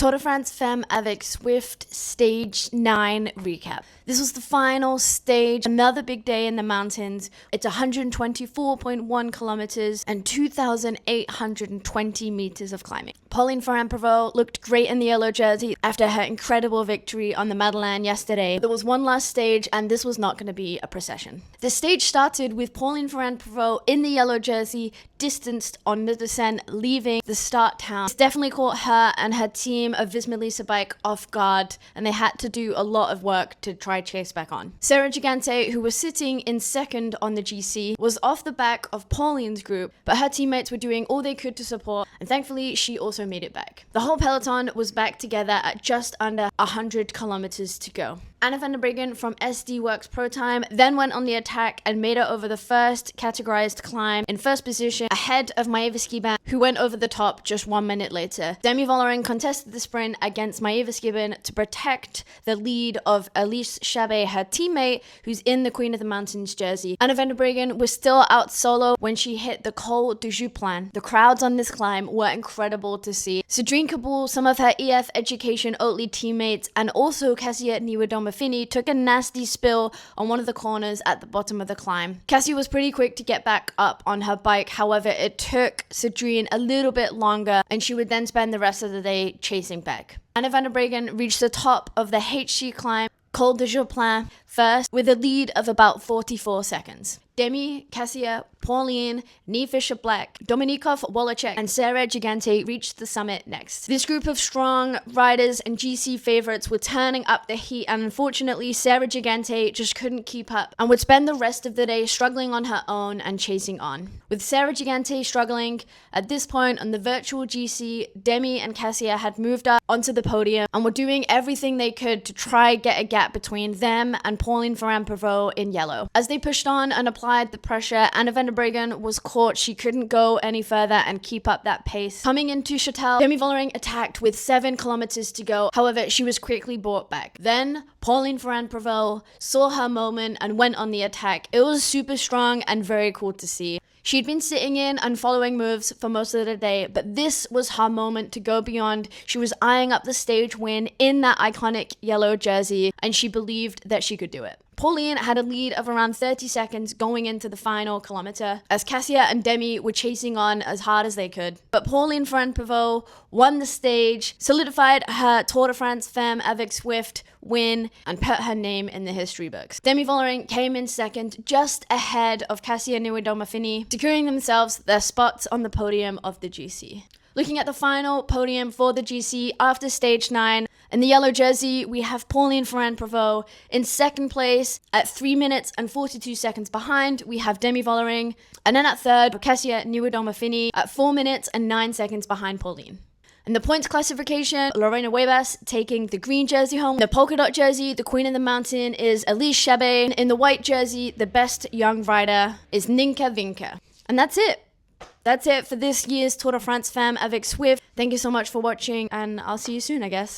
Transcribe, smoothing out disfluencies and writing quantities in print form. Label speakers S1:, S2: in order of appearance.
S1: Tour de France Femmes avec Zwift Stage 9 recap. This was the final stage, another big day in the mountains. It's 124.1 kilometers and 2,820 meters of climbing. Pauline Ferrand-Prévot looked great in the yellow jersey after her incredible victory on the Madeleine yesterday. There was one last stage, and this was not going to be a procession. The stage started with Pauline Ferrand-Prévot in the yellow jersey, distanced on the descent, leaving the start town. This definitely caught her and her team of Visma bike off guard, and they had to do a lot of work to try chase back on. Sarah Gigante, who was sitting in second on the GC, was off the back of Pauline's group, but her teammates were doing all they could to support, and thankfully she also made it back. The whole peloton was back together at just under 100 kilometers to go. Anna van der Breggen from SD Works Pro Time then went on the attack and made it over the first categorized climb in first position ahead of Maeva Skiban, who went over the top just 1 minute later. Demi Vollering contested the sprint against Maeva Skiban to protect the lead of Elise Chabet, her teammate, who's in the Queen of the Mountains jersey. Anna van der Breggen was still out solo when she hit the Col du Jouplan. The crowds on this climb were incredible to see. Cedrine Kabul, some of her EF Education Oatly teammates, and also Cassia Niwadoma Finney took a nasty spill on one of the corners at the bottom of the climb. Cassie was pretty quick to get back up on her bike, however it took Cedrine a little bit longer and she would then spend the rest of the day chasing back. Anna van der Breggen reached the top of the HC climb, Col du Jouplan, first with a lead of about 44 seconds. Demi, Cassia, Pauline, Nee Fisher-Black, Dominikov, Wolochek, and Sarah Gigante reached the summit next. This group of strong riders and GC favorites were turning up the heat, and unfortunately Sarah Gigante just couldn't keep up and would spend the rest of the day struggling on her own and chasing on. With Sarah Gigante struggling, at this point on the virtual GC, Demi and Cassia had moved up onto the podium and were doing everything they could to try get a gap between them and Pauline Ferrand-Prévot in yellow. As they pushed on and applied the pressure, Anna van der Breggen was caught. She couldn't go any further and keep up that pace. Coming into Châtel, Demi Vollering attacked with 7 kilometers to go. However, she was quickly brought back. Then Pauline Ferrand-Prévot saw her moment and went on the attack. It was super strong and very cool to see. She'd been sitting in and following moves for most of the day, but this was her moment to go beyond. She was eyeing up the stage win in that iconic yellow jersey, and she believed that she could do it. Pauline had a lead of around 30 seconds going into the final kilometer, as Cassia and Demi were chasing on as hard as they could. But Pauline Ferrand-Prévot won the stage, solidified her Tour de France Femmes avec Zwift win, and put her name in the history books. Demi Vollering came in second, just ahead of Cassia Niwadoma Finney, securing themselves their spots on the podium of the GC. Looking at the final podium for the GC after stage 9, in the yellow jersey, we have Pauline Ferrand-Prévot in second place at 3 minutes and 42 seconds behind. We have Demi Vollering, and then at third, Cassia Niwadoma Finney at 4 minutes and 9 seconds behind Pauline. In the points classification, Lorena Wiebes taking the green jersey home. The polka dot jersey, the Queen of the Mountain, is Elise Chabet. In the white jersey, the best young rider is Ninka Vinka. And that's it. That's it for this year's Tour de France Femmes avec Zwift. Thank you so much for watching, and I'll see you soon, I guess.